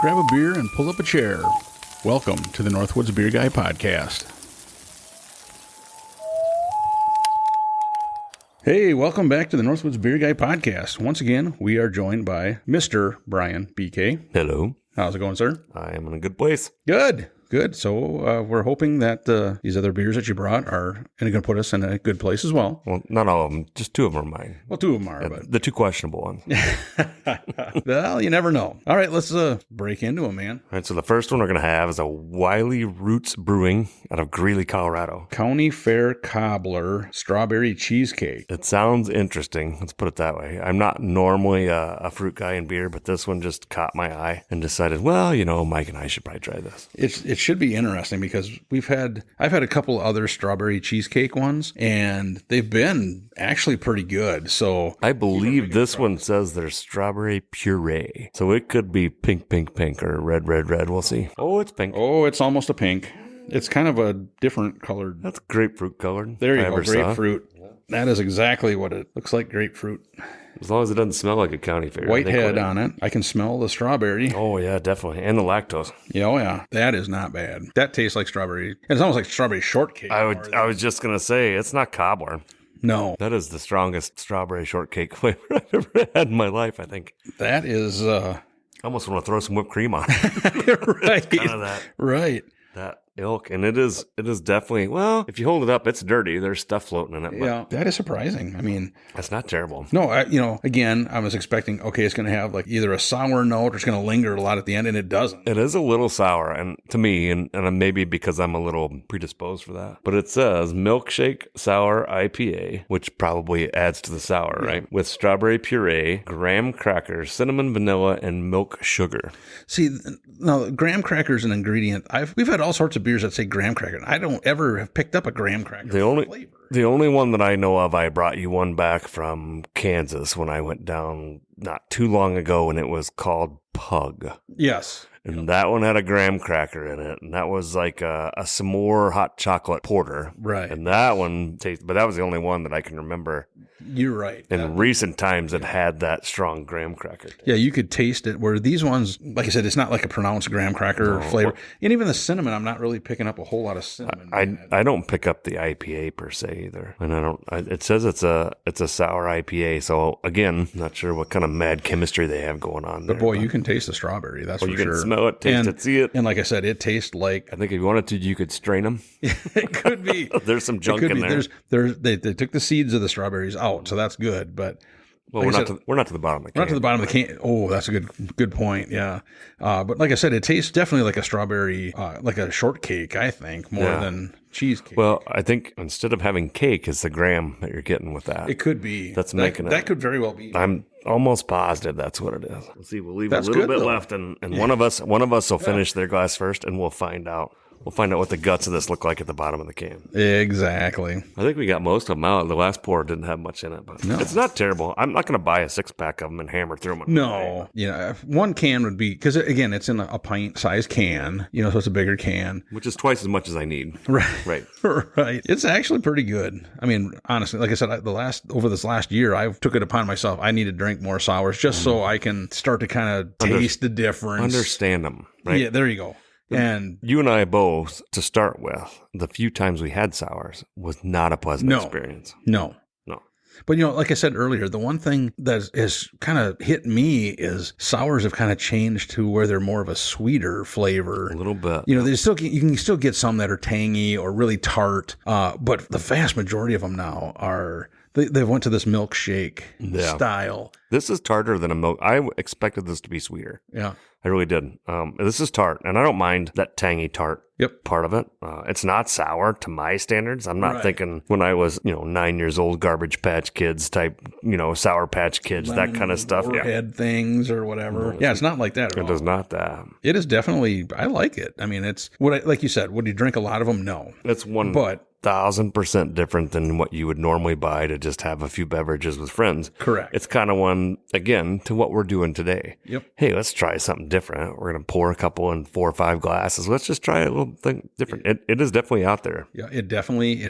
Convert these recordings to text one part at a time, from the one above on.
Grab a beer and pull up a chair. Welcome to the Northwoods Beer Guy podcast. Hey, welcome back to the Northwoods Beer Guy podcast. Once again, we are joined by Mr. Bryan, BK. Hello. How's it going, sir? I am in a good place. Good. So we're hoping that these other beers that you brought are going to put us in a good place as well. Well, not all of them. Just two of them are mine. Well, two of them are, but the two questionable ones. well, you never know. All right, let's break into them, man. All right, so the first one we're going to have is a Wiley Roots Brewing out of Greeley, Colorado. County Fair Cobbler Strawberry Cheesecake. It sounds interesting. Let's put it that way. I'm not normally a fruit guy in beer, but this one just caught my eye and decided, well, you know, Mike and I should probably try this. It should be interesting because I've had a couple other strawberry cheesecake ones, and they've been actually pretty good. So I believe this one says there's strawberry puree. So it could be pink, pink, pink, or red, red, red. We'll see. Oh, it's pink. Oh, it's almost a pink. It's kind of a different colored. That's grapefruit colored. There you go, grapefruit. That is exactly what it looks like, grapefruit. As long as it doesn't smell like a county fair. Whitehead on it. I can smell the strawberry. Oh, yeah, definitely. And the lactose. Yeah, oh, yeah. That is not bad. That tastes like strawberry. It's almost like strawberry shortcake. I was just going to say, it's not Cobbler. No. That is the strongest strawberry shortcake flavor I've ever had in my life, I think. That is... I almost want to throw some whipped cream on it. Right. Kind of that. Right. That ilk. And it is definitely, well, if you hold it up, it's dirty. There's stuff floating in it. But yeah, that is surprising. I mean, that's not terrible. No, again, I was expecting, okay, it's going to have like either a sour note or it's going to linger a lot at the end, and it doesn't. It is a little sour, and to me, and maybe because I'm a little predisposed for that, but it says milkshake sour IPA, which probably adds to the sour, right? With strawberry puree, graham crackers, cinnamon, vanilla, and milk sugar. See, now graham cracker is an ingredient. We've had all sorts of beers that say graham cracker. I don't ever have picked up a graham cracker flavor. The only one that I know of, I brought you one back from Kansas when I went down not too long ago, and it was called Pug. Yes. And that one had a graham cracker in it, and that was like a s'more hot chocolate porter. Right. And that one tasted, but that was the only one that I can remember. You're right. In recent times, it had that strong graham cracker taste. Yeah, you could taste it, where these ones, like I said, it's not like a pronounced graham cracker flavor. And even the cinnamon, I'm not really picking up a whole lot of cinnamon. I don't pick up the IPA per se either. And it says it's a sour IPA, so again, not sure what kind of mad chemistry they have going on there. But boy, you can taste the strawberry, that's for sure. You can smell it, taste it, see it. And like I said, it tastes like... I think if you wanted to, you could strain them. It could be. There's some junk in there. They took the seeds of the strawberries out, so that's good. But well, we're not to the bottom of the can. We're not to the bottom of the can. Oh, that's a good point. Yeah. But like I said, it tastes definitely like a strawberry, like a shortcake, I think, more than cheesecake. Well, I think instead of having cake, it's the graham that you're getting with that. It could be. That could very well be. I'm almost positive that's what it is. Let's see. We'll leave a little bit left, and one of us will finish their glass first, and we'll find out. We'll find out what the guts of this look like at the bottom of the can. Exactly. I think we got most of them out. The last pour didn't have much in it, but It's not terrible. I'm not going to buy a 6-pack of them and hammer through them. No. One can would be, because again, it's in a pint-sized can, so it's a bigger can. Which is twice as much as I need. Right. Right. Right. It's actually pretty good. I mean, honestly, like I said, over this last year, I took it upon myself. I need to drink more sours just so I can start to kind of taste the difference. Understand them. Right. Yeah, there you go. And you and I both, to start with, the few times we had sours was not a pleasant experience. No. But, like I said earlier, the one thing that has kind of hit me is sours have kind of changed to where they're more of a sweeter flavor. A little bit. You can still get some that are tangy or really tart, but the vast majority of them now are... They went to this milkshake style. This is tarter than a milk. I expected this to be sweeter. Yeah. I really did. This is tart, and I don't mind that tangy tart part of it. It's not sour to my standards. I'm not thinking when I was, 9 years old, Garbage Patch Kids type, Sour Patch Kids, that kind of stuff. Warhead things or whatever. No, it's not like that at all. It does not that. It is definitely, I like it. I mean, like you said, would you drink a lot of them? No. It's one. But 1,000% different than what you would normally buy to just have a few beverages with friends. Correct. It's kind of one, again, to what we're doing today. Yep. Hey, let's try something different. We're going to pour a couple in 4 or 5 glasses. Let's just try a little thing different. It is definitely out there. Yeah, it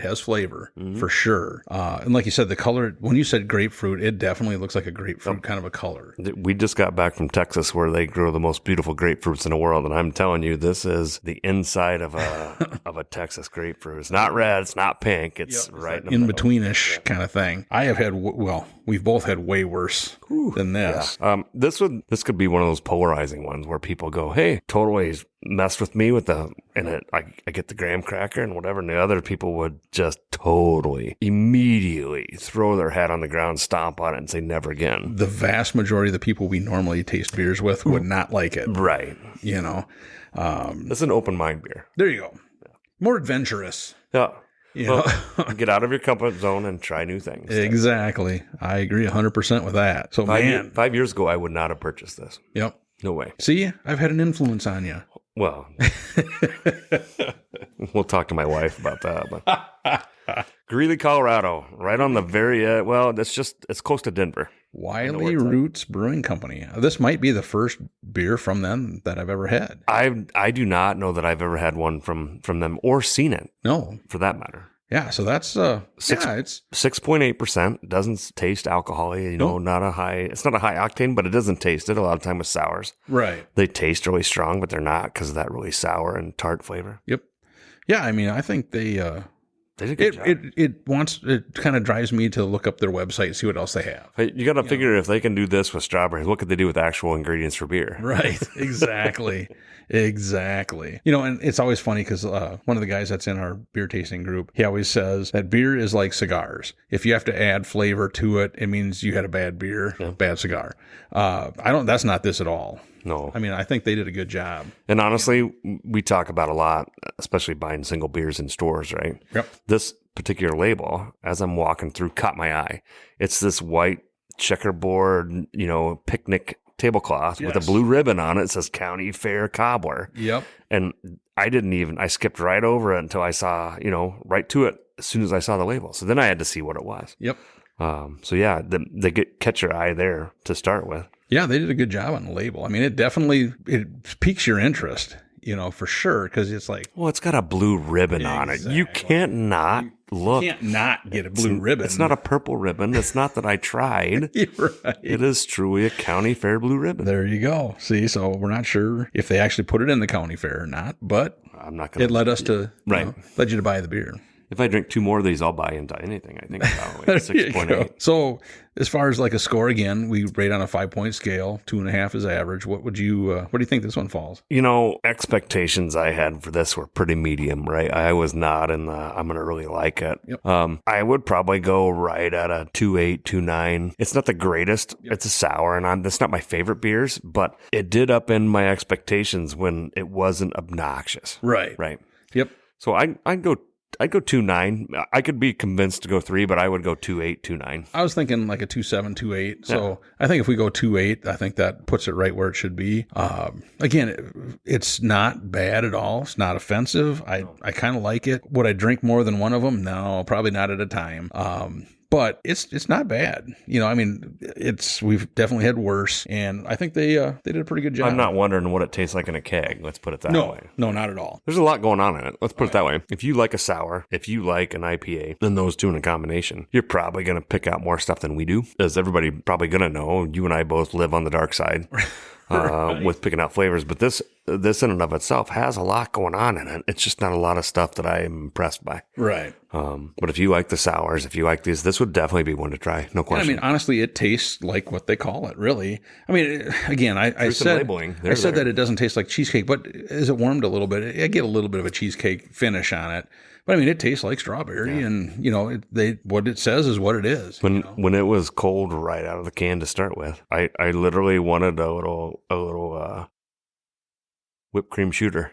has flavor for sure. And like you said, the color, when you said grapefruit, it definitely looks like a grapefruit kind of a color. We just got back from Texas where they grow the most beautiful grapefruits in the world. And I'm telling you, this is the inside of a Texas grapefruit. It's not red. It's not pink. It's right in betweenish kind of thing. I have had, we've both had way worse than this. Yeah. This could be one of those polarizing ones where people go, hey, totally messed with me with I get the graham cracker and whatever, and the other people would just totally immediately throw their hat on the ground, stomp on it, and say never again. The vast majority of the people we normally taste beers with would not like it. Right. You know, it's an open mind beer. There you go. More adventurous. Yeah. Well, get out of your comfort zone and try new things. Exactly. I agree 100% with that. So, 5 years ago, I would not have purchased this. Yep. No way. See, I've had an influence on you. Well, we'll talk to my wife about that. But Greeley, Colorado, right on the very it's close to Denver. Wiley Roots Brewing Company. This might be the first beer from them that I've ever had. I do not know that I've ever had one from them or seen it. No, for that matter. Yeah, so that's it's 6.8%. Doesn't taste alcohol-y, not a high. It's not a high octane, but it doesn't taste it. A lot of time with sours, right? They taste really strong, but they're not because of that really sour and tart flavor. Yep. Yeah, I mean, I think they did a good job. It kind of drives me to look up their website and see what else they have. You got to figure if they can do this with strawberries, what could they do with actual ingredients for beer? Right. Exactly. Exactly. And it's always funny because one of the guys that's in our beer tasting group, he always says that beer is like cigars. If you have to add flavor to it, it means you had a bad beer, bad cigar. That's not this at all. No. I mean, I think they did a good job. And honestly, we talk about a lot, especially buying single beers in stores, right? Yep. This particular label, as I'm walking through, caught my eye. It's this white checkerboard, picnic tablecloth with a blue ribbon on it. It says County Fair Cobbler. Yep. And I skipped right over it until I saw, right to it as soon as I saw the label. So then I had to see what it was. Yep. They catch your eye there to start with. Yeah, they did a good job on the label. I mean, it piques your interest, for sure, because it's like... Well, it's got a blue ribbon on it. You can't not look. You can't not get a blue ribbon. It's not a purple ribbon. It's not that I tried. You're right. It is truly a county fair blue ribbon. There you go. See, so we're not sure if they actually put it in the county fair or not, but it led us to... led you to buy the beer. If I drink 2 more of these, I'll buy into anything, I think. Probably 6.8. So as far as like a score, again, we rate on a 5-point scale. 2.5 is average. What do you think this one falls? Expectations I had for this were pretty medium, right? I was not in the, I'm going to really like it. Yep. I would probably go right at a 2.8, 2.9. It's not the greatest. Yep. It's a sour, and that's not my favorite beers, but it did upend my expectations when it wasn't obnoxious. Right. Yep. So I'd go 2.9. I could be convinced to go 3, but I would go 2.8, 2.9. I was thinking like a 2.7, 2.8. So I think if we go 2.8, I think that puts it right where it should be. Again, it's not bad at all. It's not offensive. I kind of like it. Would I drink more than one of them? No, probably not at a time. But it's not bad. We've definitely had worse, and I think they did a pretty good job. I'm not wondering what it tastes like in a keg. Let's put it that way. No, not at all. There's a lot going on in it. Let's put it that way. If you like a sour, if you like an IPA, then those two in a combination, you're probably going to pick out more stuff than we do. As everybody probably going to know, you and I both live on the dark side. Right. With picking out flavors, but this in and of itself has a lot going on in it. It's just not a lot of stuff that I'm impressed by. Right. But if you like the sours, if you like these, this would definitely be one to try. No question. Honestly, it tastes like what they call it, really. Again, I said that it doesn't taste like cheesecake, but as it warmed a little bit, I get a little bit of a cheesecake finish on it. But it tastes like strawberry, and what it says is what it is. When it was cold right out of the can to start with, I literally wanted a little whipped cream shooter,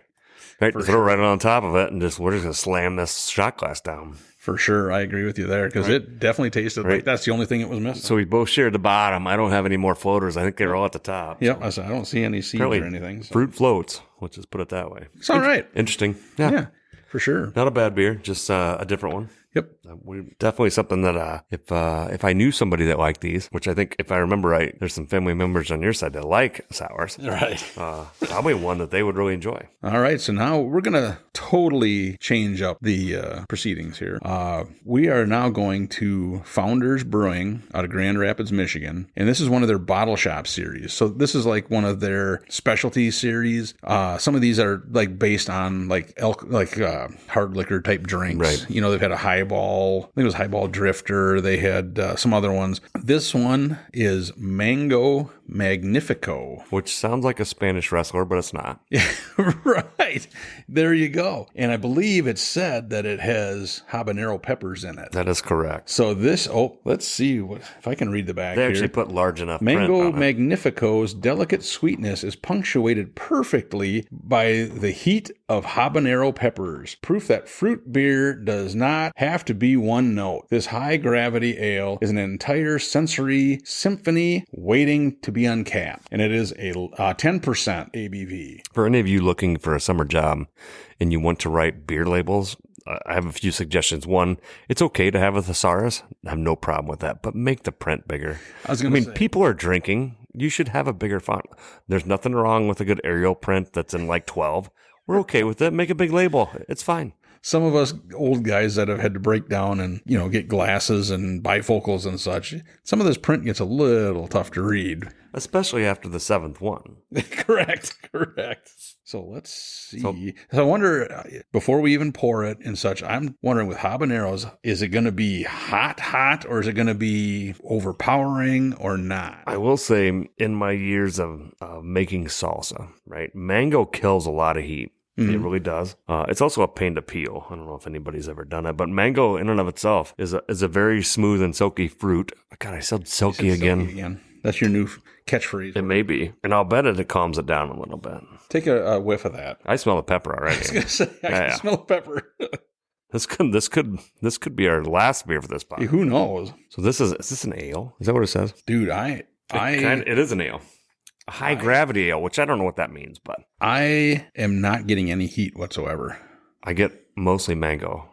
right? Throw right on top of it, and we're just gonna slam this shot glass down. For sure, I agree with you there because it definitely tasted like that's the only thing it was missing. So we both shared the bottom. I don't have any more floaters. I think they're all at the top. Yep, I don't see any seeds or anything. So. Fruit floats. Let's just put it that way. It's all right. Interesting. Yeah. For sure. Not a bad beer, just a different one. Yep. Definitely something that if I knew somebody that liked these, which I think if I remember right, there's some family members on your side that like sours. Right. Probably one that they would really enjoy. All right. So now we're going to totally change up the proceedings here. We are now going to Founders Brewing out of Grand Rapids, Michigan. And this is one of their bottle shop series. So this is like one of their specialty series. Some of these are like based on like hard liquor type drinks. Right. You know, they've had a highball. I think it was Highball Drifter. They had some other ones. This one is Mango Magnifico. Which sounds like a Spanish wrestler, but it's not. Right. There you go. And I believe it said that it has habanero peppers in it. That is correct. So this, let's see if I can read the back They here. actually put large enough Mango print on it. Magnifico's delicate sweetness is punctuated perfectly by the heat of habanero peppers. Proof that fruit beer does not have to be one note. This high-gravity ale is an entire sensory symphony waiting to be uncapped. And it is a 10% ABV. For any of you looking for a summer job and you want to write beer labels, I have a few suggestions. One, it's okay to have a thesaurus. I have no problem with that, but make the print bigger. I mean, people are drinking. You should have a bigger font. There's nothing wrong with a good Arial print that's in like 12. We're okay with it. Make a big label. It's fine. Some of us old guys that have had to break down and, get glasses and bifocals and such, some of this print gets a little tough to read. Especially after the 7th one. Correct. So let's see. So I wonder, before we even pour it and such, I'm wondering with habaneros, is it going to be hot, or is it going to be overpowering or not? I will say in my years of making salsa, right, mango kills a lot of heat. Mm-hmm. It really does. It's also a pain to peel. I don't know if anybody's ever done it, but mango in and of itself is a very smooth and silky fruit. God, I said silky again. That's your new catchphrase. It may be. And I'll bet it calms it down a little bit. Take a whiff of that. I smell the pepper already. I was going to say, I can smell the pepper. This could be our last beer for this podcast. Who knows? So is this an ale? Is that what it says? Dude, it is an ale. A high gravity ale, which I don't know what that means, but I am not getting any heat whatsoever. I get mostly mango.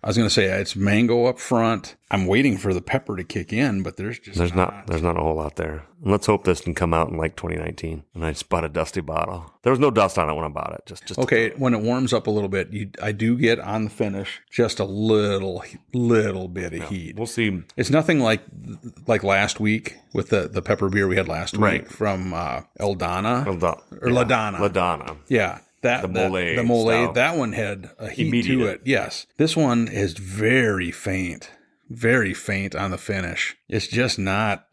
I was going to say it's mango up front. I'm waiting for the pepper to kick in, but there's not a whole lot there. And let's hope this can come out in like 2019. And I just bought a dusty bottle. There was no dust on it when I bought it. Just okay. When it warms up a little bit, I do get on the finish just a little bit of heat. We'll see. It's nothing like last week with the pepper beer we had last week from LaDonna. Yeah. The mole, that one had a heat to it. Yes. This one is very faint on the finish. It's just not.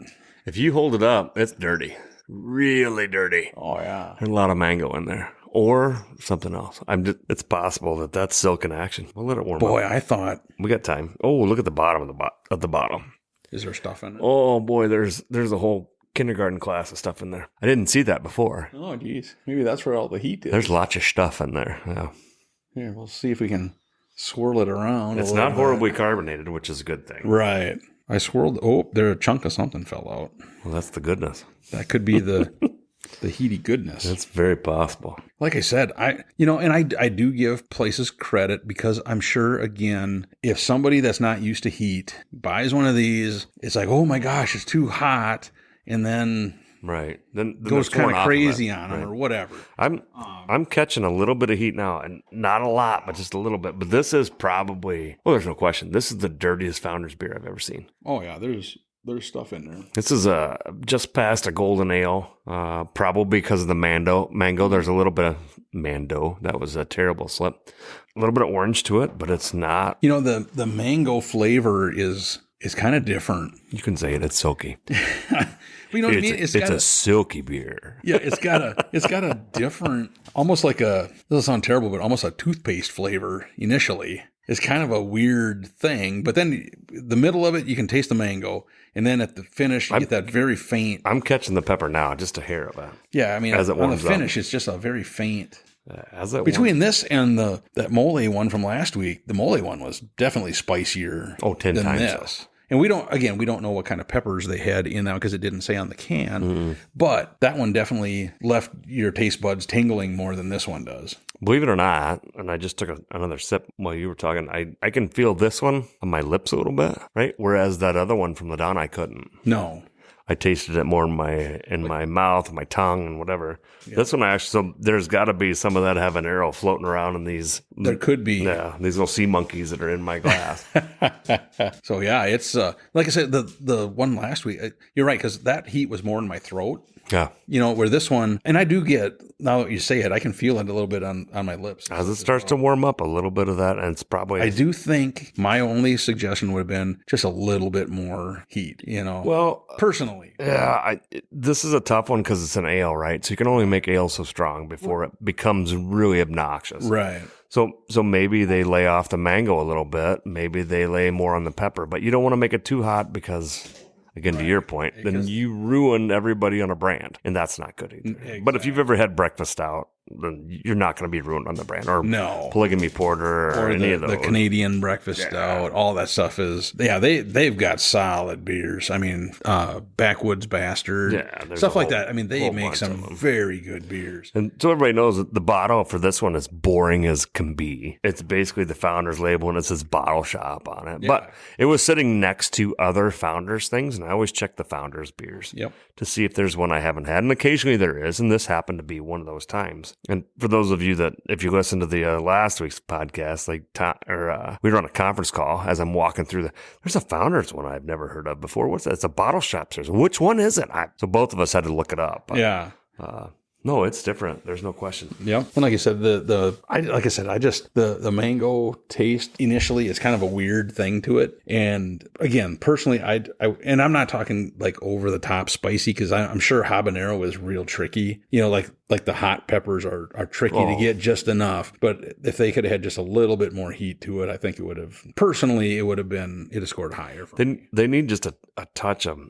If you hold it up, it's dirty. Really dirty. Oh, yeah. There's a lot of mango in there. Or something else. It's possible that's silk in action. We'll let it warm up. Boy, I thought. We got time. Oh, look at the bottom of the bottle. Is there stuff in it? Oh, boy, there's a whole kindergarten class of stuff in there. I didn't see that before. Oh, geez. Maybe that's where all the heat is. There's lots of stuff in there. Yeah. Here, we'll see if we can swirl it around. It's not horribly carbonated, which is a good thing. Right. I swirled. Oh, there a chunk of something fell out. Well, that's the goodness. That could be the heaty goodness. That's very possible. Like I said, I do give places credit because I'm sure, again, if somebody that's not used to heat buys one of these, it's like, oh my gosh, it's too hot. And then then goes kind of crazy on them or whatever. I'm catching a little bit of heat now, and not a lot, but just a little bit. But this is probably there's no question. This is the dirtiest Founders beer I've ever seen. Oh yeah, there's stuff in there. This is just past a golden ale, probably because of the mango. There's a little bit of mando. That was a terrible slip. A little bit of orange to it, but it's not. The mango flavor is kind of different. You can say it. It's silky. You know what I mean? It's a silky beer. Yeah, it's got a different, almost like this will sound terrible, but almost a toothpaste flavor initially. It's kind of a weird thing, but then the middle of it, you can taste the mango, and then at the finish, you get that very faint. I'm catching the pepper now, just a hair of that. Yeah, I mean, on the finish, it's just a very faint. Between this and that mole one from last week, the mole one was definitely spicier 10 than times this. so. And we don't know what kind of peppers they had in that because it didn't say on the can. But that one definitely left your taste buds tingling more than this one does. Believe it or not, and I just took another sip while you were talking, I can feel this one on my lips a little bit, right? Whereas that other one from Ladonna, I couldn't. No. I tasted it more in my mouth, my tongue, and whatever. Yeah. This one actually, so there's got to be some of that habanero floating around in these. There could be. Yeah, these little sea monkeys that are in my glass. So yeah, it's like I said, the one last week. You're right, because that heat was more in my throat. Yeah. Where this one, and I do get, now that you say it, I can feel it a little bit on my lips. As it starts to warm up, a little bit of that, and it's probably... I do think my only suggestion would have been just a little bit more heat, Well... personally. Yeah, this is a tough one because it's an ale, right? So you can only make ale so strong before it becomes really obnoxious. Right. So maybe they lay off the mango a little bit. Maybe they lay more on the pepper. But you don't want to make it too hot because... Again, to your point, then you ruin everybody on a brand, and that's not good either. Exactly. But if you've ever had breakfast stout, then you're not going to be ruined on the brand, or polygamy porter, or any of those. The Canadian breakfast stout, all that stuff is, they've got solid beers. I mean, Backwoods Bastard, stuff like that. I mean, they make some very good beers. And so everybody knows that the bottle for this one is boring as can be. It's basically the Founders label, and it says bottle shop on it. Yeah. But it was sitting next to other Founders things, and I always check the Founders beers to see if there's one I haven't had. And occasionally there is, and this happened to be one of those times. And for those of you that, if you listen to the last week's podcast, we were on a conference call as I'm walking through there's a Founders one I've never heard of before. What's that? It's a bottle shop. Which one is it? So both of us had to look it up. Yeah. No, it's different. There's no question. Yep. And like I said, the mango taste initially is kind of a weird thing to it. And again, personally, and I'm not talking like over the top spicy, because I'm sure habanero is real tricky. Like the hot peppers are tricky to get just enough. But if they could have had just a little bit more heat to it, I think it would have scored higher. They need just a touch of.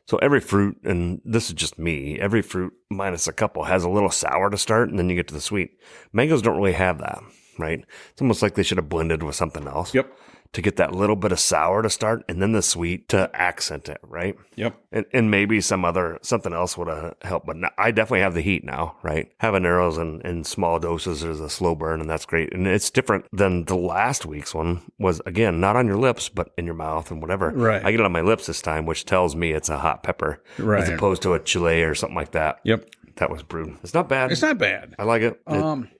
So every fruit, and this is just me, every fruit minus a couple has a little sour to start, and then you get to the sweet. Mangoes don't really have that, right? It's almost like they should have blended with something else. Yep. To get that little bit of sour to start, and then the sweet to accent it, right? Yep. And maybe something else would have helped, but I definitely have the heat now, right? Habaneros in small doses is a slow burn, and that's great. And it's different than the last week's one was, again, not on your lips, but in your mouth and whatever. Right. I get it on my lips this time, which tells me it's a hot pepper, as opposed to a chile or something like that. Yep. That was brewed. It's not bad. It's not bad. I like it.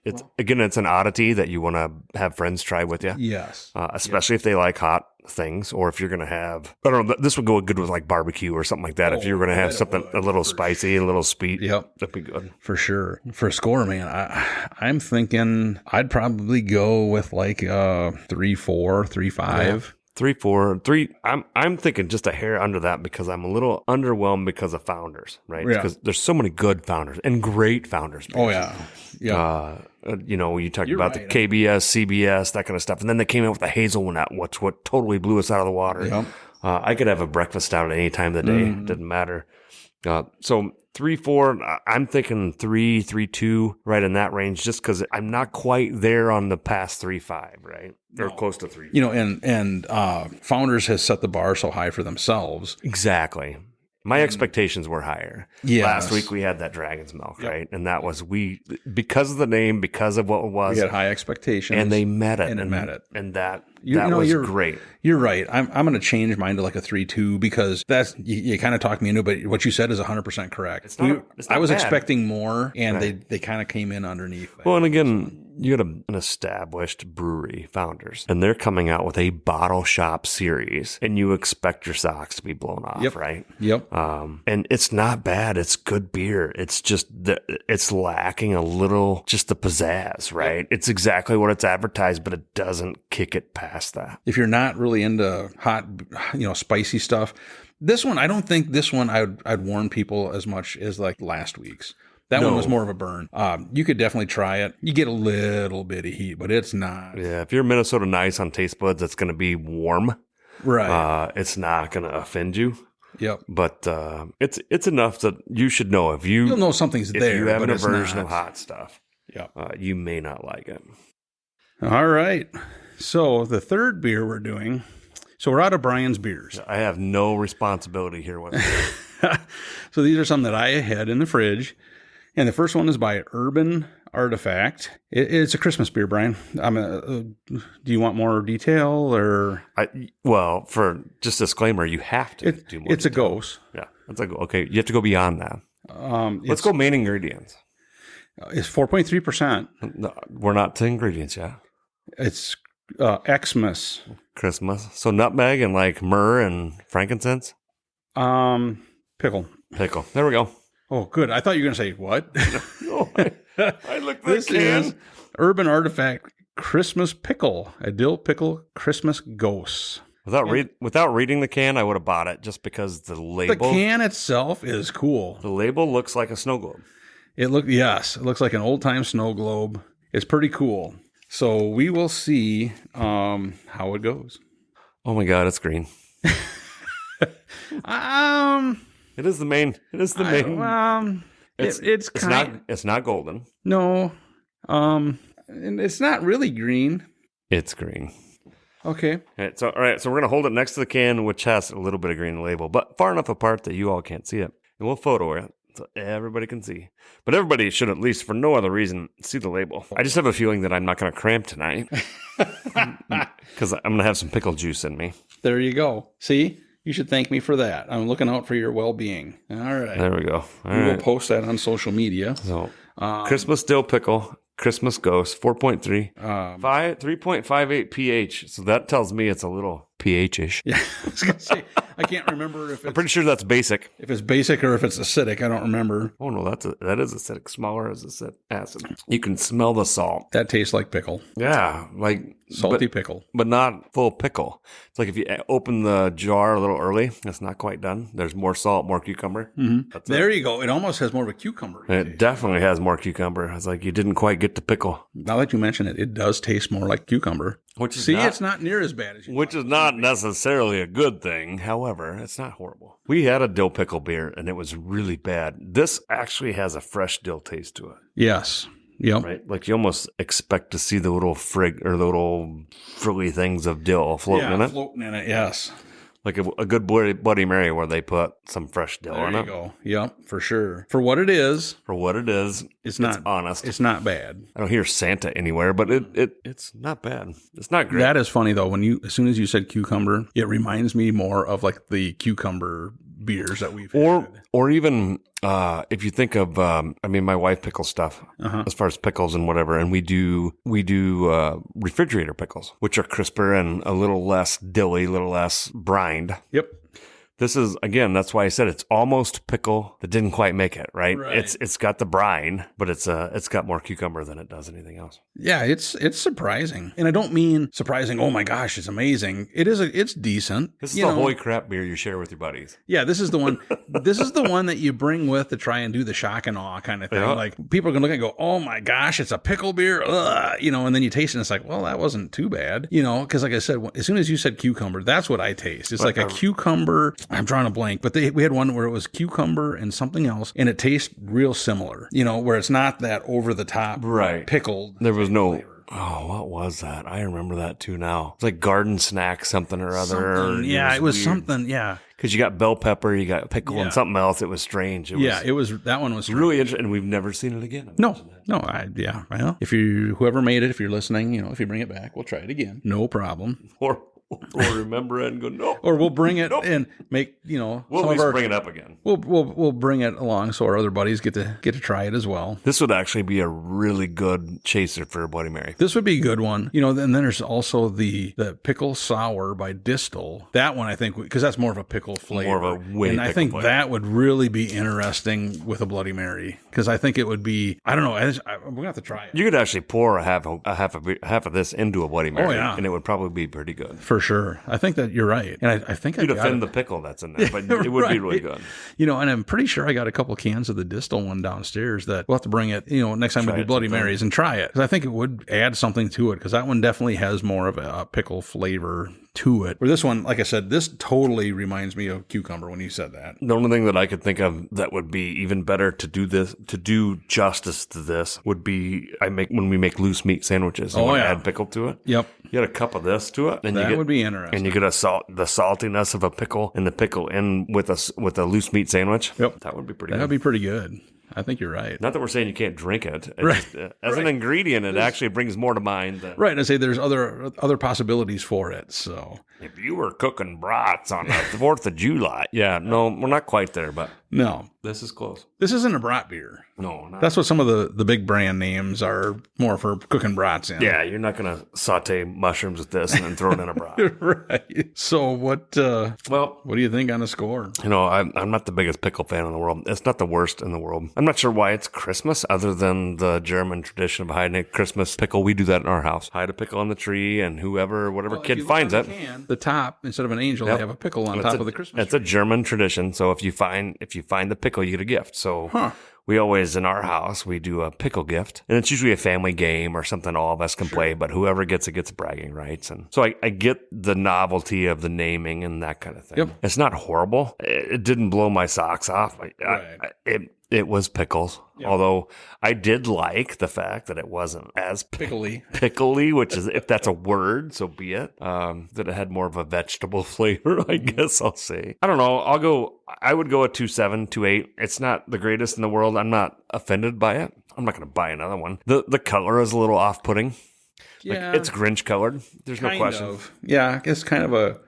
It's an oddity that you want to have friends try with you. Yes. Especially if they like hot things, or if you're going to have, I don't know, this would go good with like barbecue or something like that. If you're going to have something a little spicy, a little sweet, that'd be good. For sure. For a score, man, I'm thinking I'd probably go with like 3-4, 3-5. 3-4, 3. I'm thinking just a hair under that because I'm a little underwhelmed because of Founders, right? Yeah. Because there's so many good Founders and great Founders. Oh yeah, yeah. You talked about the KBS, CBS, that kind of stuff, and then they came out with the hazelnut, what totally blew us out of the water. Yep. I could have a breakfast stout at any time of the day. It didn't matter. So 3-4, I'm thinking 3-2, right in that range, just because I'm not quite there on the past 3-5, right? Or close to 3. And Founders has set the bar so high for themselves. Exactly. My expectations were higher. Yes. Last week we had that Dragon's Milk, right? And that was because of the name, because of what it was. We had high expectations. And they met it. And it met it. And that was great. You're right. I'm going to change mine to like a 3-2 because that's, you kind of talked me into it, but what you said is 100% correct. It's not I was bad. Expecting more, and they kind of came in underneath that. Well, and again, you got an established brewery, Founders, and they're coming out with a bottle shop series, and you expect your socks to be blown off, right? Yep. And it's not bad. It's good beer. It's just it's lacking a little, just the pizzazz, right? Yep. It's exactly what it's advertised, but it doesn't kick it past that. If you're not really into hot, spicy stuff, this one, I don't think this one I'd warn people as much as like last week's. That one was more of a burn. You could definitely try it. You get a little bit of heat, but it's not. Yeah, if you're Minnesota Nice on taste buds, it's going to be warm. Right. It's not going to offend you. Yep. But it's enough that you should know you'll know something's there. If you have an aversion of hot stuff, yep. You may not like it. All right. So the third beer we're doing. So we're out of Bryan's beers. I have no responsibility here whatsoever. So these are some that I had in the fridge. And the first one is by Urban Artifact. It's a Christmas beer, Bryan. Do you want more detail or? For just disclaimer, you have to do more. It's detail. a ghost. Yeah, it's okay. You have to go beyond that. Let's go main ingredients. It's 4.3%. No, we're not to ingredients yet. It's Xmas. Christmas. So nutmeg and like myrrh and frankincense. Pickle. There we go. Oh, good. I thought you were going to say what? No, I looked at the This can. is Urban Artifact Christmas Pickle, a dill pickle Christmas ghost. Without reading the can, I would have bought it just because the label. The can itself is cool. The label looks like a snow globe. It looks like an old time snow globe. It's pretty cool. So we will see how it goes. Oh my God, it's green. It is the main. It's not golden. No. And it's not really green. It's green. Okay. All right. So we're gonna hold it next to the can, which has a little bit of green in the label, but far enough apart that you all can't see it, and we'll photo it so everybody can see. But everybody should, at least for no other reason, see the label. I just have a feeling that I'm not gonna cramp tonight because I'm gonna have some pickle juice in me. There you go. See. You should thank me for that. I'm looking out for your well-being. All right. There we go. We will post that on social media. So, Christmas dill pickle, Christmas ghost, 4.3, 3.58 pH. So that tells me it's a little pH-ish. Yeah, I was going to say, I can't remember if I'm pretty sure that's basic. If it's basic or if it's acidic. I don't remember. Oh, no, that is acidic. Smaller as acid. You can smell the salt. That tastes like pickle. Yeah, like salty pickle. But not full pickle. It's like if you open the jar a little early, it's not quite done. There's more salt, more cucumber. Mm-hmm. There you go. It almost has more of a cucumber. It definitely has more cucumber. It's like you didn't quite get the pickle. Now that you mention it, it does taste more like cucumber. It's not near as bad as you Which is not necessarily a good thing. However, it's not horrible. We had a dill pickle beer, and it was really bad. This actually has a fresh dill taste to it. Yes. Yep. Right? Like you almost expect to see the little little frilly things of dill floating in it. Floating in it, yes. Like a good Bloody Mary where they put some fresh dill in it. There you go. Yep, for sure. For what it is. It's not honest. It's not bad. I don't hear Santa anywhere, but it's not bad. It's not great. That is funny though. As soon as you said cucumber, it reminds me more of like the cucumber beers that we've had. Or even if you think of, my wife pickles stuff as far as pickles and whatever, and we do refrigerator pickles, which are crisper and a little less dilly, a little less brined. Yep. This is, again, that's why I said it's almost pickle that didn't quite make it, right? It's got the brine, but it's got more cucumber than it does anything else. Yeah, it's surprising. And I don't mean surprising, oh my gosh, it's amazing. It's decent. This is the holy crap beer you share with your buddies. Yeah, this is the one that you bring with to try and do the shock and awe kind of thing. Yeah. Like people are going to look and go, oh my gosh, it's a pickle beer. Ugh. And then you taste it and it's like, well, that wasn't too bad. Because like I said, as soon as you said cucumber, that's what I taste. It's like a cucumber. I'm drawing a blank, but we had one where it was cucumber and something else, and it tastes real similar, where it's not that over the top pickled. There was no flavor. Oh, what was that? I remember that too now. It's like garden snack something or other. It was something, yeah. Because you got bell pepper, you got pickle, and something else. It was strange. That one was strange. Really interesting, and we've never seen it again. Well, if whoever made it, if you're listening, if you bring it back, we'll try it again. No problem. Or remember it and go, no. Or we'll bring it and make, we'll at least bring it up again. We'll bring it along so our other buddies get to try it as well. This would actually be a really good chaser for a Bloody Mary. This would be a good one. And then there's also the Pickle Sour by Distal. That one, I think, because that's more of a pickle flavor. More of a way And I think flavor. That would really be interesting with a Bloody Mary. Because I think it would be, I don't know, we're going to have to try it. You could actually pour a half of this into a Bloody Mary. And it would probably be pretty good. For sure. I think that you're right. And I think you'd offend the pickle that's in there, but it would be really good. And I'm pretty sure I got a couple cans of the Distal one downstairs that we'll have to bring it, next time we do Bloody Marys and try it. Because I think it would add something to it, because that one definitely has more of a pickle flavor to it. Where this one, like I said, this totally reminds me of cucumber when you said that. The only thing that I could think of that would be even better to do justice to this would be when we make loose meat sandwiches and add pickle to it. Yep. You get a cup of this to it, and That would be interesting. And you get the saltiness of a pickle, and the pickle in with a loose meat sandwich. Yep. That would be pretty That good. would be pretty good. I think you're right. Not that we're saying you can't drink it. It's Right. just, as an ingredient, it actually brings more to mind. Than, Right. I say there's other possibilities for it. So if you were cooking brats on the 4th of July. Yeah, no, we're not quite there, but no, this is close. this isn't a brat beer. No, not. That's what some of the big brand names are more for cooking brats in. Yeah, you're not going to saute mushrooms with this and then throw it in a brat. Right. So what do you think on the score? I'm not the biggest pickle fan in the world. It's not the worst in the world. I'm not sure why it's Christmas other than the German tradition of hiding a Christmas pickle. We do that in our house. Hide a pickle on the tree, and whatever kid finds it. The top, instead of an angel, they have a pickle on top of the Christmas tree. It's a German tradition. So if you find the pickle, you get a gift. So we always, in our house, we do a pickle gift. And it's usually a family game or something all of us can play, but whoever gets it gets bragging rights. And so I get the novelty of the naming and that kind of thing. Yep. It's not horrible. It didn't blow my socks off. It was pickles, although I did like the fact that it wasn't as pickly, which is, if that's a word, so be it, that it had more of a vegetable flavor, I guess I'll say. I don't know. I would go a 2.7, 2.8. It's not the greatest in the world. I'm not offended by it. I'm not going to buy another one. The color is a little off-putting. Yeah. It's Grinch colored. There's no question. Yeah, I guess kind of a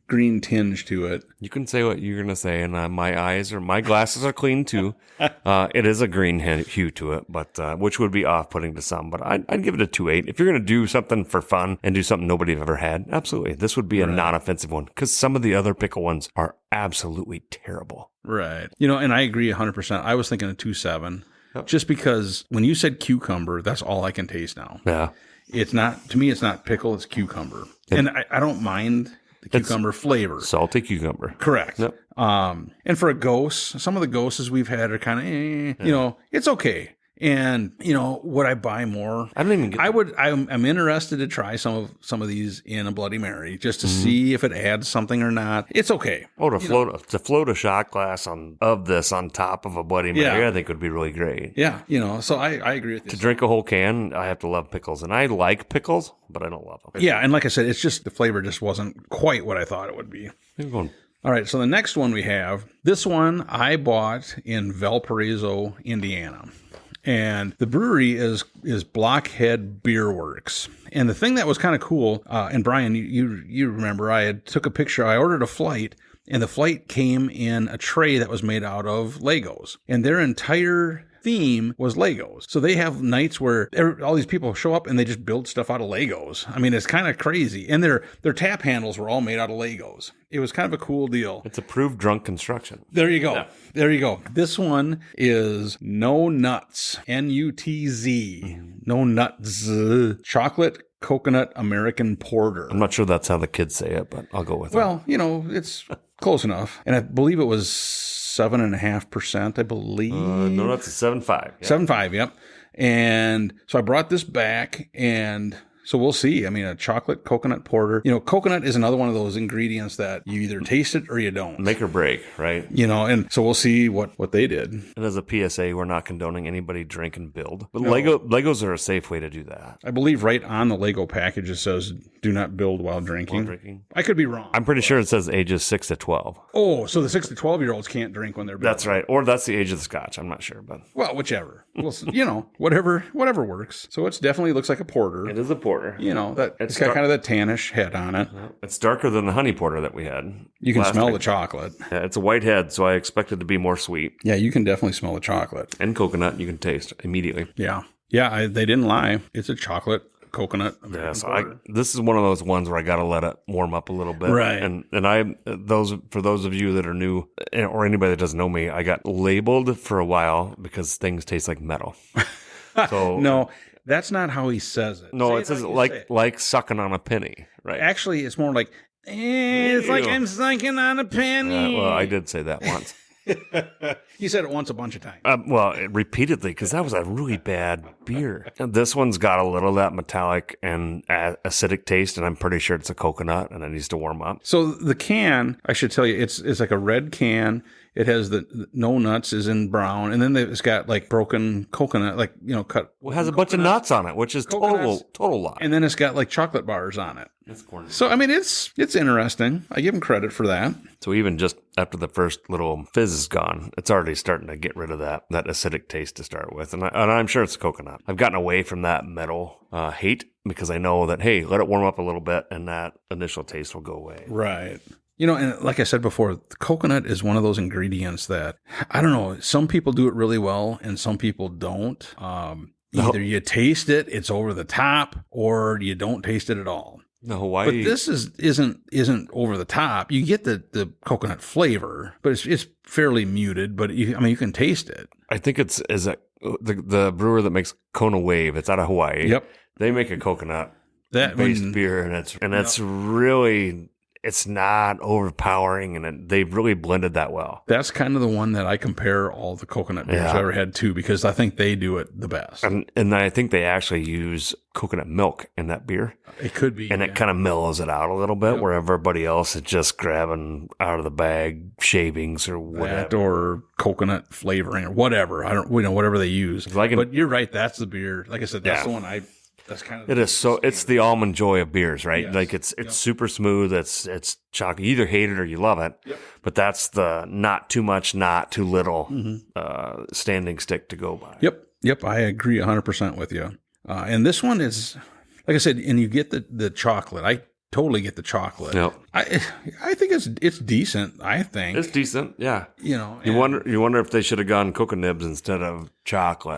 green tinge to it. You can say what you're going to say, and my glasses are clean too. It is a green hue to it, but which would be off-putting to some. But I'd give it a 2.8. If you're going to do something for fun and do something nobody's ever had, absolutely. This would be a non-offensive one, because some of the other pickle ones are absolutely terrible. Right. And I agree 100%. I was thinking a 2.7, just because when you said cucumber, that's all I can taste now. Yeah. It's not, to me, it's not pickle, it's cucumber. And I don't mind the cucumber flavor. Salty cucumber. Correct. Yep. And for a ghost, some of the ghosts we've had are kind of, it's okay. And, would I buy more? I don't even get I'm interested to try some of these in a Bloody Mary just to see if it adds something or not. It's okay. Oh, to float a shot glass of this on top of a Bloody Mary, I think would be really great. Yeah. So I agree with you. To drink a whole can, I have to love pickles. And I like pickles, but I don't love them. Yeah. And like I said, it's just the flavor just wasn't quite what I thought it would be. All right. So the next one we have, this one I bought in Valparaiso, Indiana. And the brewery is Blockhead Beerworks. And the thing that was kind of cool, and Bryan, you remember, I ordered a flight, and the flight came in a tray that was made out of Legos. And their entire theme was Legos. So they have nights where all these people show up and they just build stuff out of Legos. I mean, it's kind of crazy. And their tap handles were all made out of Legos. It was kind of a cool deal. It's approved drunk construction. There you go. Yeah. There you go. This one is No Nutz, N-U-T-Z. No Nutz. Chocolate Coconut American Porter. I'm not sure that's how the kids say it, but I'll go with it. Well, it's close enough. And I believe it was 7.5%, I believe. No, that's a 7.5. Yeah. 7.5, yep. And so I brought this back, and so we'll see. I mean, a chocolate coconut porter. Coconut is another one of those ingredients that you either taste it or you don't. Make or break, right? And so we'll see what they did. And as a PSA, we're not condoning anybody drink and build. But no. Legos are a safe way to do that. I believe right on the Lego package it says, do not build while drinking. I could be wrong. I'm pretty sure it says ages 6 to 12. Oh, so the 6 to 12-year-olds can't drink when they're building. That's right. Or that's the age of the scotch. I'm not sure. But whichever. Well, whatever works. So it definitely looks like a porter. It is a porter. It's got kind of that tannish head on it. It's darker than the honey porter that we had. You can smell the chocolate. Yeah, it's a white head, so I expect it to be more sweet. Yeah, you can definitely smell the chocolate. And coconut, you can taste immediately. Yeah. Yeah, they didn't lie. It's a chocolate coconut. This is one of those ones where I got to let it warm up a little bit. Right. And for those of you that are new or anybody that doesn't know me, I got labeled for a while because things taste like metal. So no, that's not how he says it. No, it says like sucking on a penny, right? Actually, it's more like, it's like I'm sucking on a penny. Well, I did say that once. You said it once a bunch of times. Repeatedly, because that was a really bad beer. And this one's got a little of that metallic and acidic taste, and I'm pretty sure it's a coconut, and it needs to warm up. So the can, I should tell you, it's like a red can. It has the no nuts is in brown, and then it's got like broken coconut, like cut. Well, it has a bunch of nuts on it, which is total lie. And then it's got like chocolate bars on it. That's corny. So I mean, it's interesting. I give them credit for that. So even just after the first little fizz is gone, it's already starting to get rid of that acidic taste to start with, and I'm sure it's coconut. I've gotten away from that metal hate because I know that hey, let it warm up a little bit, and that initial taste will go away. Right. And like I said before, the coconut is one of those ingredients that, I don't know, some people do it really well and some people don't. Either you taste it, it's over the top, or you don't taste it at all. The Hawaii, but this isn't over the top. You get the coconut flavor, but it's fairly muted. But you can taste it. I think the brewer that makes Kona Wave. It's out of Hawaii. Yep, they make a coconut based beer, and it's really. It's not overpowering, and they've really blended that well. That's kind of the one that I compare all the coconut beers I've ever had to, because I think they do it the best. And I think they actually use coconut milk in that beer. It could be. And it kind of mellows it out a little bit, where everybody else is just grabbing out of the bag shavings or whatever. Or coconut flavoring or whatever. Whatever they use. But you're right, that's the beer. Like I said, that's the one that's kind of it's the almond joy of beers, right? Yes. Like it's super smooth. It's chocolate. You either hate it or you love it. Yep. But that's the not too much, not too little standing stick to go by. Yep. I agree 100% with you. And this one is, like I said, and you get the chocolate. I totally get the chocolate. Yep. I think it's decent. I think it's decent. Yeah. You wonder if they should have gone cocoa nibs instead of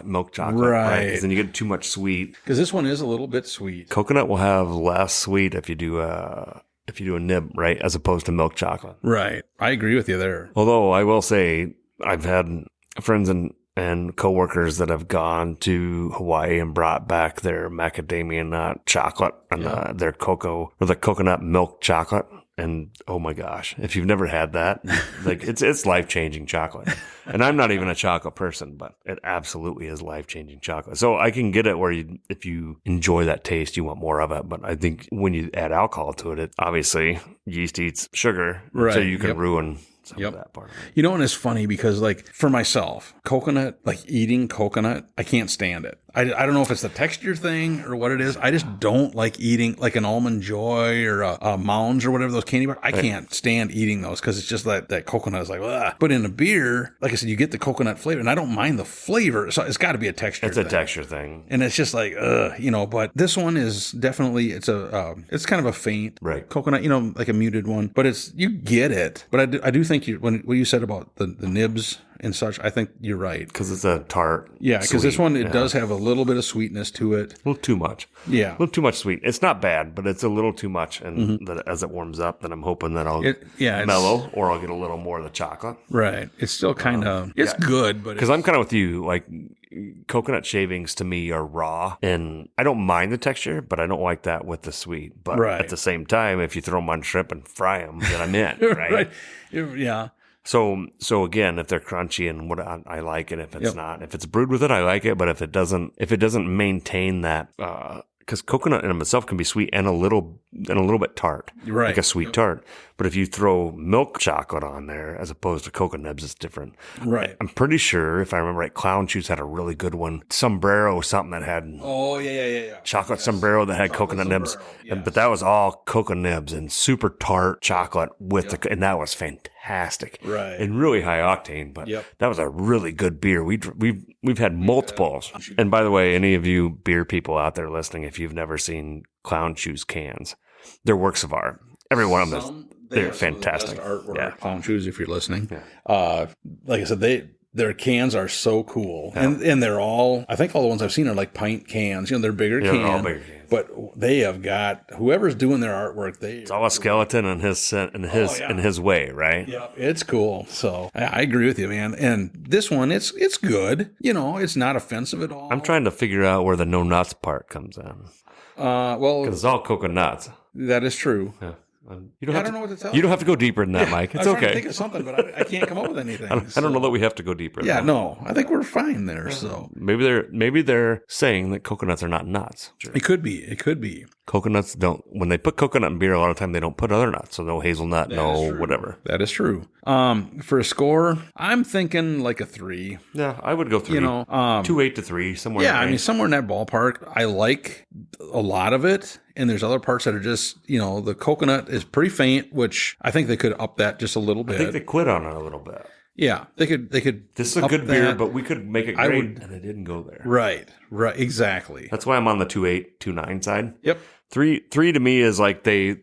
milk chocolate, right? Because then you get too much sweet. Because this one is a little bit sweet. Coconut will have less sweet if you do a nib, right, as opposed to milk chocolate. Right. I agree with you there. Although I will say I've had friends and coworkers that have gone to Hawaii and brought back their macadamia nut chocolate and their cocoa or the coconut milk chocolate. And oh my gosh, if you've never had that, like it's life-changing chocolate. And I'm not even a chocolate person, but it absolutely is life-changing chocolate. So I can get it where if you enjoy that taste, you want more of it. But I think when you add alcohol to it, obviously yeast eats sugar, so you can ruin some of that part of it. And it's funny because, like, for myself, coconut, like eating coconut, I can't stand it. I don't know if it's the texture thing or what it is. I just don't like eating like an Almond Joy or a Mounds or whatever, those candy bars. I can't stand eating those because it's just that coconut is like, ugh. But in a beer, like I said, you get the coconut flavor, and I don't mind the flavor. So it's got to be a texture thing. It's a texture thing. And it's just like, but this one is definitely, it's kind of a faint coconut, like a muted one, but you get it. But I do think what you said about the nibs and such, I think you're right. Because it's a tart. Yeah, because this one, it does have a little bit of sweetness to it. A little too much. Yeah. A little too much sweet. It's not bad, but it's a little too much. And as it warms up, then I'm hoping that I'll mellow or I'll get a little more of the chocolate. Right. It's still kind of, it's good, but because I'm kind of with you, like coconut shavings to me are raw, and I don't mind the texture, but I don't like that with the sweet. But at the same time, if you throw them on shrimp and fry them, then I'm in, right? Right. Yeah. So again, if they're crunchy and what I like it, if it's not, if it's brewed with it, I like it. But if it doesn't maintain that, because coconut in itself can be sweet and a little bit tart, right? Like a sweet tart. But if you throw milk chocolate on there as opposed to cocoa nibs, it's different, right? I'm pretty sure, if I remember right, Clown Shoes had a really good one. Sombrero, something that had chocolate sombrero that had coconut nibs, but that was all cocoa nibs and super tart chocolate with and that was fantastic, right? And really high octane, but that was a really good beer. We've had multiples. And by the way, any of you beer people out there listening, if you've never seen Clown Shoes cans, they're works of art. Every one of them, they're fantastic. Artwork, Clown Shoes, if you're listening. Yeah. Like I said, their cans are so cool, and they're all. I think all the ones I've seen are like pint cans. They're bigger cans. They're all bigger cans. But they have got whoever's doing their artwork. It's all a skeleton in his way, right? Yeah, it's cool. So I agree with you, man. And this one, it's good. It's not offensive at all. I'm trying to figure out where the no nuts part comes in. Well, because it's all coconuts. That is true. Yeah. You don't I have don't to, know what to tell you don't have to go deeper than that, Mike. It's I was trying to okay. think of something, but I can't come up with anything. I don't know that we have to go deeper. Yeah, though. no, I think we're fine there. So Maybe they're saying that coconuts are not nuts. Sure. it could be. It could be. Coconuts don't. When they put coconut in beer, a lot of time they don't put other nuts. So no hazelnut, no whatever. That is true. For a score, I'm thinking like a 3. Yeah, I would go 3. 2.8 to 3 somewhere. Yeah, I mean somewhere in that ballpark. I like a lot of it, and there's other parts that are just the coconut is pretty faint, which I think they could up that just a little bit. I think they quit on it a little bit. Yeah, they could. This is a good beer, but we could make it great, and they didn't go there. Right, exactly. That's why I'm on the 2.8, 2.9 side. Yep. 3 to me is like they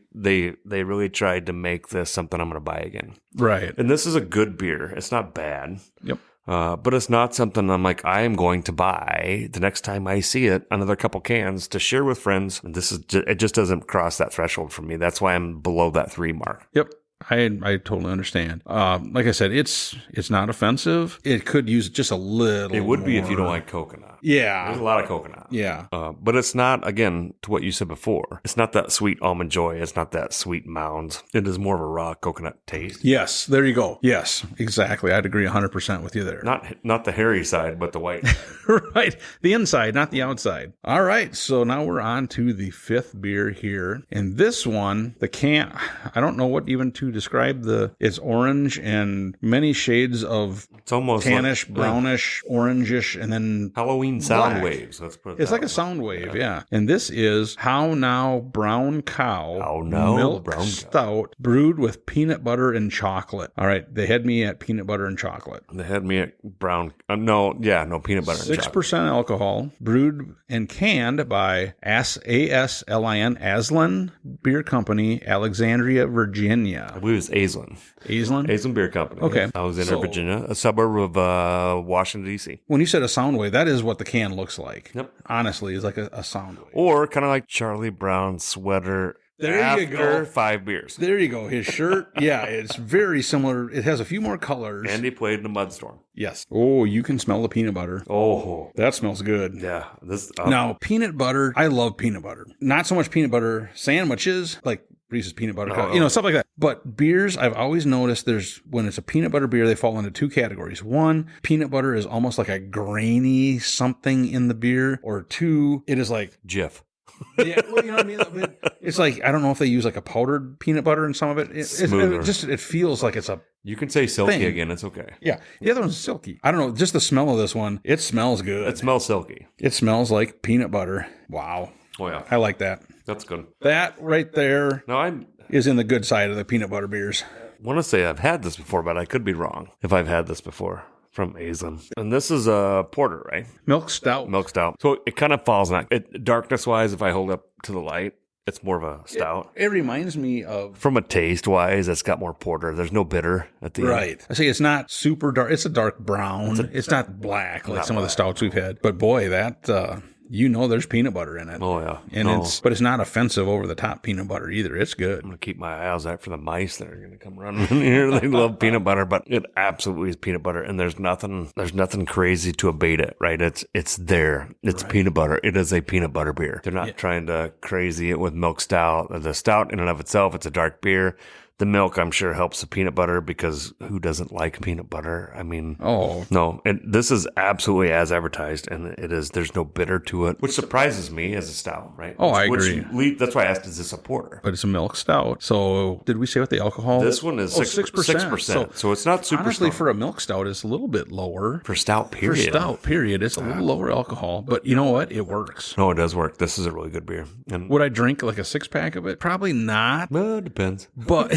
really tried to make this something I'm going to buy again. Right. And this is a good beer. It's not bad. Yep. But it's not something I'm like, I am going to buy the next time I see it, another couple cans to share with friends. And it just doesn't cross that threshold for me. That's why I'm below that 3 mark. Yep. I totally understand. Like I said, it's not offensive. It could use just a little. It would more. be if you don't like coconut. Yeah. There's a lot of coconut. Yeah. But it's not, again, to what you said before. It's not that sweet almond joy. It's not that sweet mounds. It is more of a raw coconut taste. Yes. There you go. Yes. Exactly. I'd agree 100% with you there. Not the hairy side, but the white. Right. The inside, not the outside. All right. So now we're on to the 5th beer here. And this one, the can, I don't know what even to describe it's orange and many shades of it's almost tannish, like, brownish, orangish, and then Halloween sound black. Waves. Let's put it It's like a sound wave, yeah. And this is How Now Brown Cow How Now Milk Brown Cow. Stout brewed with peanut butter and chocolate. All right, they had me at peanut butter and chocolate. They had me at brown. No peanut butter and chocolate. 6% alcohol, brewed and canned by Aslin Beer Company, Alexandria, Virginia. I believe it's Aslin Beer Company. Okay. Alexandria, Virginia, a suburb of Washington, D.C. When you said a sound wave, that is what the can looks like. Yep. Honestly, it's like a sound wave. Or kind of like Charlie Brown's sweater There after you go. 5 beers. There you go. His shirt, yeah, it's very similar. It has a few more colors. And he played in a mudstorm. Yes. Oh, you can smell the peanut butter. Oh. That smells good. Yeah. Now, peanut butter, I love peanut butter. Not so much peanut butter sandwiches, like Reese's peanut butter, stuff like that. But beers, I've always noticed when it's a peanut butter beer, they fall into 2 categories. 1, peanut butter is almost like a grainy something in the beer. Or 2, it is like Jif. Yeah, well, you know what I mean? It's like, I don't know if they use like a powdered peanut butter in some of it. It feels like it's a You can say silky thing. again. It's okay. Yeah. The other one's silky. I don't know. Just the smell of this one, it smells good. It smells silky. It smells like peanut butter. Wow. Oh, yeah. I like that. That's good. That right there is in the good side of the peanut butter beers. I want to say I've had this before, but I could be wrong if I've had this before. From Aslin. And this is a porter, right? Milk stout. So it kind of falls in that. Darkness-wise, if I hold up to the light, it's more of a stout. It reminds me of... From a taste-wise, it's got more porter. There's no bitter at the end. Right. I say it's not super dark. It's a dark brown. It's not black like some of the stouts we've had. But boy, that... there's peanut butter in it. Oh, yeah. And it's not offensive over the top peanut butter either. It's good. I'm going to keep my eyes out for the mice that are going to come running in here. They love peanut butter, but it absolutely is peanut butter. And there's nothing crazy to abate it, right? It's there. It's right. Peanut butter. It is a peanut butter beer. They're not trying to crazy it with milk stout. The stout in and of itself, it's a dark beer. The milk, I'm sure, helps the peanut butter because who doesn't like peanut butter? I mean, no. And this is absolutely as advertised, and it is. There's no bitter to it, which surprises me as a stout, right? I agree. That's why I asked, is this a porter? But it's a milk stout. So did we say what the alcohol? This one is 6%. So it's not super honestly, strong. for a milk stout, it's a little bit lower. For stout, period. It's a little lower alcohol. But you know what? It works. No, it does work. This is a really good beer. And would I drink like a 6-pack of it? Probably not. Well, it depends. But...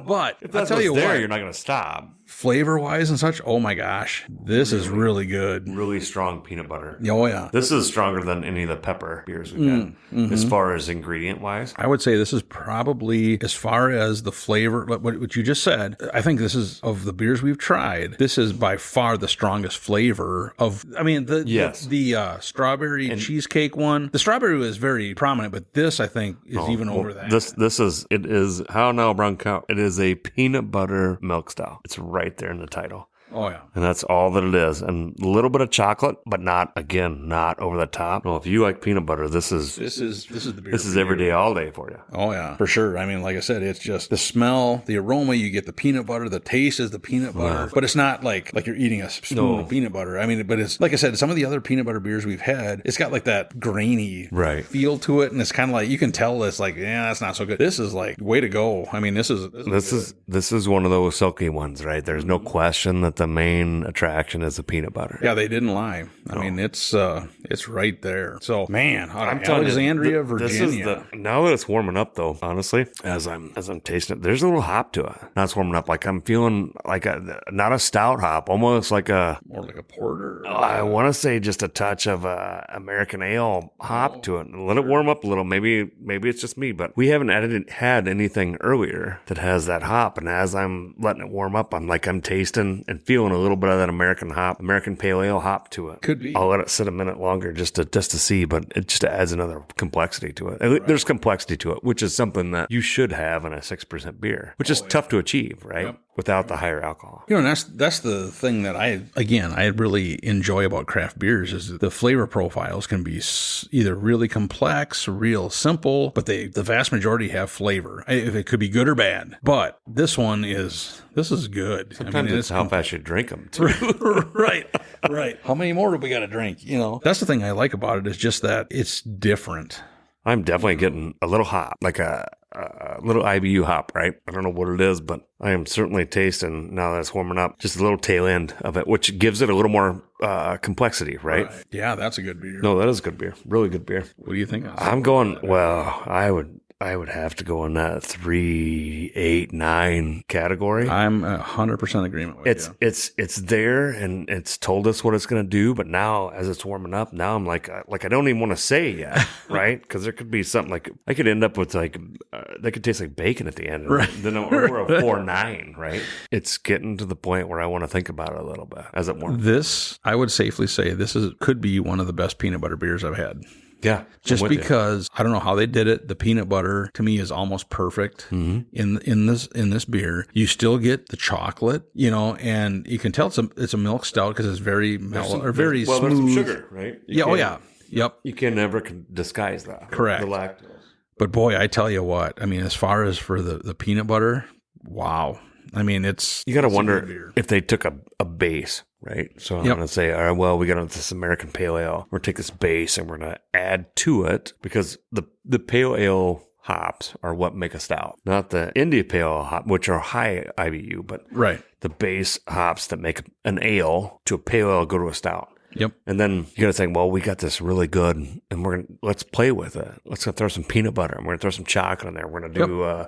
But I'll tell you what, you're not going to stop. Flavor-wise and such, oh my gosh, this is really good. Really strong peanut butter. Oh, yeah. This is stronger than any of the pepper beers we've had, as far as ingredient-wise. I would say this is probably, as far as the flavor, what you just said, I think this is, of the beers we've tried, this is by far the strongest flavor of, the strawberry cheesecake one. The strawberry was very prominent, but this, I think, is even over that. It is How Now Brown Cow. It is a peanut butter milk stout. It's right there in the title. Oh, yeah. And that's all that it is. And a little bit of chocolate, but not over the top. No, if you like peanut butter, this is the beer. This is every day, all day for you. Oh, yeah, for sure. I mean, like I said, it's just the smell, the aroma, you get the peanut butter, the taste is the peanut butter. But it's not like you're eating a spoon of peanut butter. I mean, but it's, like I said, some of the other peanut butter beers we've had, it's got like that grainy feel to it. And it's kind of like, you can tell it's like, yeah, that's not so good. This is like, way to go. I mean, this is one of those silky ones, right? There's no question that the main attraction is the peanut butter. Yeah, they didn't lie. I mean, it's right there. So, man, Alexandria, Virginia. Now that it's warming up, though, honestly, as I'm tasting it, there's a little hop to it. Now it's warming up. Like I'm feeling like not a stout hop, almost like more like a porter. I want to say just a touch of American ale hop to it. Let it warm up a little. Maybe it's just me, but we haven't had anything earlier that has that hop. And as I'm letting it warm up, I'm tasting and feeling a little bit of that American pale ale hop to it. Could be. I'll let it sit a minute longer just to see, but it just adds another complexity to it. Right. There's complexity to it, which is something that you should have in a 6% beer, which is tough to achieve, right? Yep. Without the higher alcohol. You know, and that's the thing that I really enjoy about craft beers is that the flavor profiles can be either really complex, real simple, but the vast majority have flavor. It could be good or bad, but this is good. Sometimes it's how fast you drink them, too. Right. How many more do we got to drink? You know, that's the thing I like about it is just that it's different. I'm definitely getting a little hop, like a little IBU hop, right? I don't know what it is, but I am certainly tasting, now that it's warming up, just a little tail end of it, which gives it a little more complexity, right? Yeah, that's a good beer. No, that is a good beer. Really good beer. What do you think? I'm going, well, I would have to go in that 3, 8, 9 category. I'm 100% agreement with you. It's there, and it's told us what it's going to do. But now, as it's warming up, now I'm like I don't even want to say yet, right? Because there could be something like I could end up with that could taste like bacon at the end, right? Then we're a 4.9, right? It's getting to the point where I want to think about it a little bit as it warms. This, I would safely say, could be one of the best peanut butter beers I've had. Yeah. Just because I don't know how they did it. The peanut butter to me is almost perfect in this beer. You still get the chocolate, you know, and you can tell it's a milk stout because it's very mellow or very smooth. There's some sugar, right? Yep. You can never disguise that. Correct. The lactose. But boy, I tell you what, I mean, as far as for the peanut butter, wow. I mean, you got to wonder if they took a base, right? So I'm going to say, all right, well, we got this American pale ale. We're going to take this base and we're going to add to it because the pale ale hops are what make a stout, not the India pale ale hop, which are high IBU, but the base hops that make an ale to a pale ale go to a stout. Yep. And then you got to think, well, we got this really good, and let's play with it. Let's throw some peanut butter, and we're going to throw some chocolate in there. We're going to do,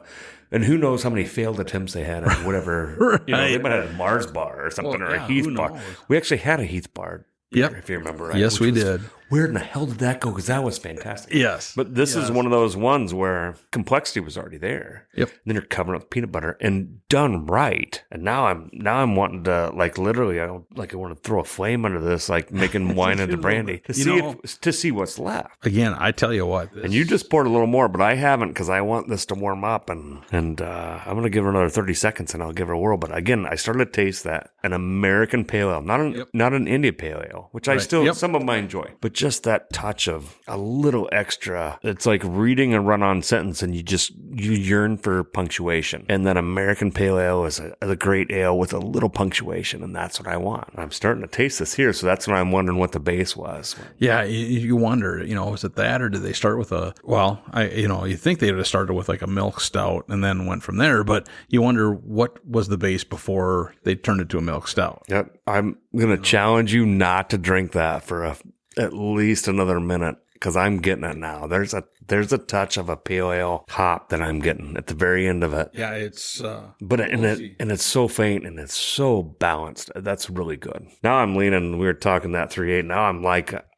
and who knows how many failed attempts they had on whatever. You know, they might have had a Mars bar or something, or a Heath bar. We actually had a Heath bar. Yep. If you remember right. Yes, we did. Where in the hell did that go? Because that was fantastic. Yes. But this is one of those ones where complexity was already there. Yep. And then you're covering up with peanut butter and done right. And now I'm wanting to literally I want to throw a flame under this, like making wine into brandy to see what's left. Again, I tell you what. And you just poured a little more, but I haven't because I want this to warm up and I'm going to give her another 30 seconds and I'll give her a whirl. But again, I started to taste that an American pale ale, not an India pale ale, which I still some of them I enjoy, but just that touch of a little extra. It's like reading a run-on sentence and you yearn for punctuation. And that American pale ale is a great ale with a little punctuation, and that's what I want. I'm starting to taste this here, so that's when I'm wondering what the base was. Yeah, you wonder, is it that, or did they start with you think they would have started with like a milk stout and then went from there, but you wonder what was the base before they turned it to a milk stout. Yep, I'm going to challenge you not to drink that for at least another minute because I'm getting it now. There's a touch of a pale ale hop that I'm getting at the very end of it. Yeah, it's it's so faint and it's so balanced. That's really good. Now I'm leaning. We were talking that 3.8. Now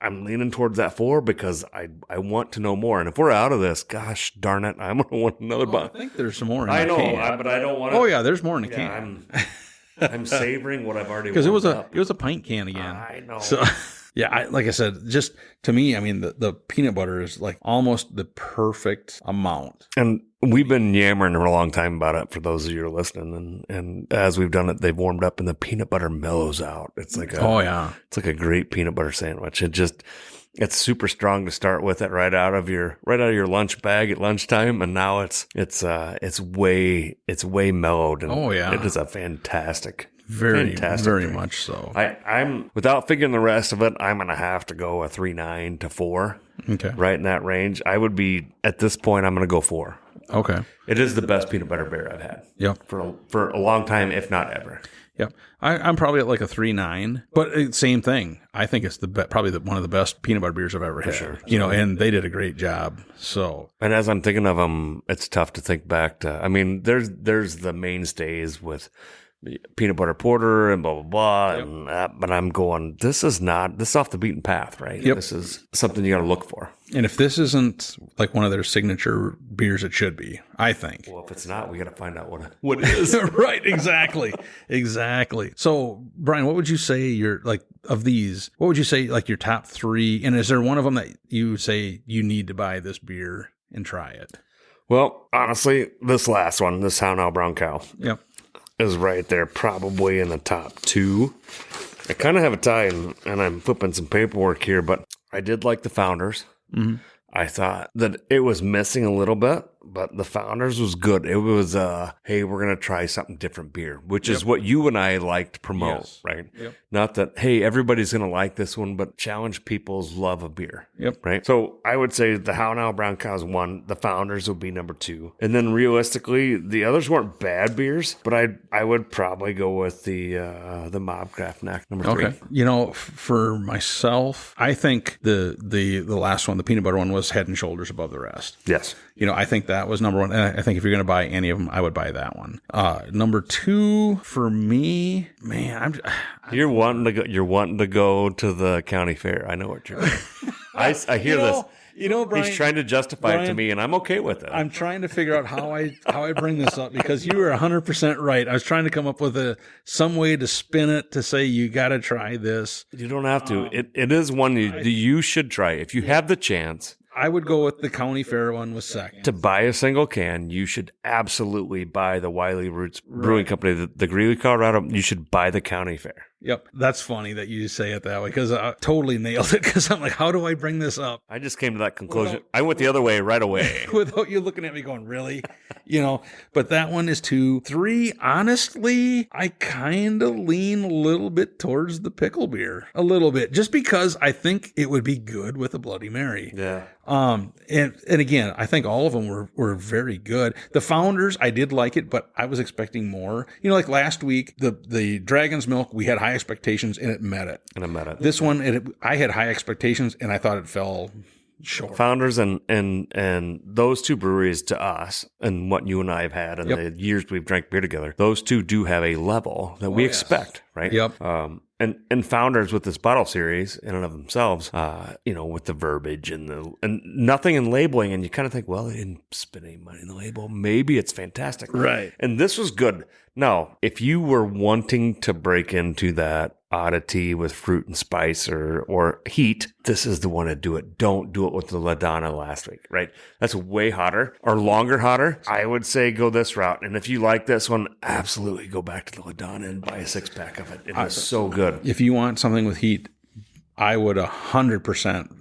I'm leaning towards that 4 because I want to know more. And if we're out of this, gosh darn it, I'm gonna want another bottle. I think there's some more. I know, but I don't want. Oh yeah, there's more in the can. I'm savoring what I've already. Because it was a pint can again. I know. So. Like I said, just to me, I mean, the peanut butter is like almost the perfect amount. And we've been yammering for a long time about it for those of you who are listening. And as we've done it, they've warmed up and the peanut butter mellows out. It's like it's like a great peanut butter sandwich. It's super strong to start with it right out of your lunch bag at lunchtime, and now it's way mellowed. And it is a fantastic. Very much so. I'm without figuring the rest of it, I'm gonna have to go a 3.9 to 4. Okay, right in that range. I would be at this point. I'm gonna go 4. Okay, it is the best peanut butter beer I've had. Yep, for a long time, if not ever. Yep, I'm probably at like a 3.9, but same thing. I think it's probably one of the best peanut butter beers I've ever had. Sure. And they did a great job. So, and as I'm thinking of them, it's tough to think back to. I mean, there's the mainstays with peanut butter porter and blah blah blah, and that, but I'm going. This is off the beaten path, right? Yep. This is something you got to look for. And if this isn't like one of their signature beers, it should be, I think. Well, if it's not, we got to find out what it is. Right, exactly. So, Brian, what would you say of these, what would you say like your top 3? And is there one of them that you say you need to buy this beer and try it? Well, honestly, this last one, this How Now Brown Cow. Yep. Is right there, probably in the top 2. I kind of have a tie, and I'm flipping some paperwork here, but I did like the Founders. Mm-hmm. I thought that it was missing a little bit, but the Founders was good. It was, hey, we're going to try something different beer, which is what you and I like to promote, right? Yep. Not that, hey, everybody's going to like this one, but challenge people's love of beer. Yep. Right? So I would say the How Now Brown Cow is 1. The Founders would be number 2. And then realistically, the others weren't bad beers, but I would probably go with the Mobcraft Neck, number 3. Okay. For myself, I think the last one, the peanut butter one, was head and shoulders above the rest. Yes. I think that was number 1. And I think if you're going to buy any of them, I would buy that one. Number 2 for me, man, You're wanting to go to the county fair. I know what you're doing. I hear this. Brian, he's trying to justify it to me, and I'm okay with it. I'm trying to figure out how I bring this up, because you were 100% right. I was trying to come up with some way to spin it to say you got to try this. You don't have to. It is one you should try if you have the chance. I would go with the county fair one was second. To buy a single can, you should absolutely buy the Wiley Roots Brewing Company, the Greeley, Colorado. You should buy the county fair. Yep. That's funny that you say it that way, because I totally nailed it, because I'm like, how do I bring this up? I just came to that conclusion. I went the other way right away. Without you looking at me going, really? But that one is 2. 3, honestly, I kind of lean a little bit towards the pickle beer. A little bit. Just because I think it would be good with a Bloody Mary. Yeah. And again, I think all of them were very good. The Founders, I did like it, but I was expecting more. Like last week, the Dragon's Milk, we had high expectations and it met it. This one, I had high expectations and I thought it fell short. Founders and those 2 breweries to us, and what you and I have had in the years we've drank beer together, those 2 do have a level that we expect, right? Yep. And Founders with this bottle series in and of themselves, with the verbiage and nothing in labeling, and you kind of think, well, they didn't spend any money in the label. Maybe it's fantastic. Right. And this was good. Now, if you were wanting to break into that oddity with fruit and spice or heat, this is the one to do it. Don't do it with the LaDonna last week, right? That's way hotter or longer hotter. I would say go this route. And if you like this one, absolutely go back to the LaDonna and buy a 6-pack of it. It is so good. If you want something with heat, I would 100%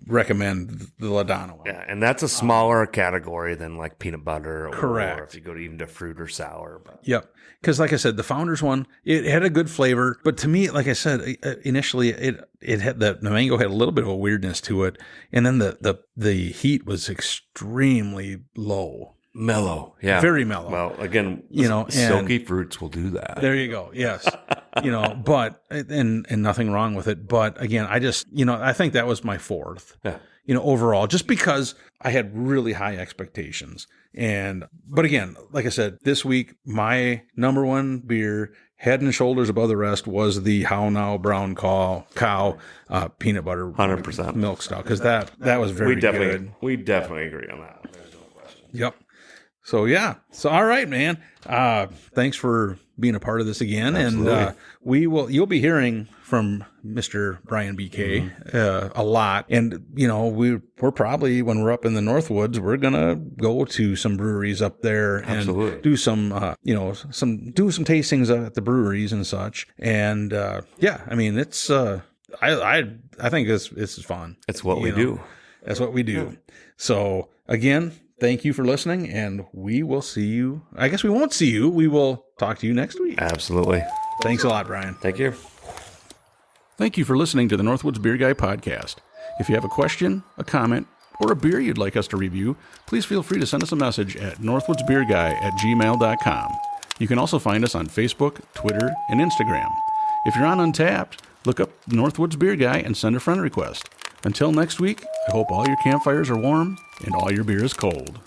recommend the LaDonna one. Yeah, and that's a smaller category than like peanut butter correct. Or if you go to even to fruit or sour. But. Yep. Because like I said, the Founders one, it had a good flavor, but to me, like I said, initially it had the mango had a little bit of a weirdness to it, and then the heat was extremely low. Mellow. Yeah. Very mellow. Well, again, silky fruits will do that. There you go. Yes. But and nothing wrong with it. But again, I just, I think that was my 4th, overall, just because I had really high expectations. But again, like I said, this week, my number 1 beer, head and shoulders above the rest, was the How Now Brown Cow peanut butter 100% milk stout, because that was very good. We definitely agree on that. There's no question. Yep. So yeah. So all right, man. Thanks for being a part of this again. Absolutely. And you'll be hearing from Mr. Bryan BK a lot. And we're probably, when we're up in the Northwoods, we're gonna go to some breweries up there and Absolutely. do some some tastings at the breweries and such. And I mean, it's I think this is fun. It's what we do. That's what we do. So again, thank you for listening, and we will see you. I guess we won't see you. We will talk to you next week. Absolutely. Thanks a lot, Bryan. Thank you. Thank you for listening to the Northwoods Beer Guy podcast. If you have a question, a comment, or a beer you'd like us to review, please feel free to send us a message at northwoodsbeerguy@gmail.com. You can also find us on Facebook, Twitter, and Instagram. If you're on Untappd, look up Northwoods Beer Guy and send a friend request. Until next week, I hope all your campfires are warm and all your beer is cold.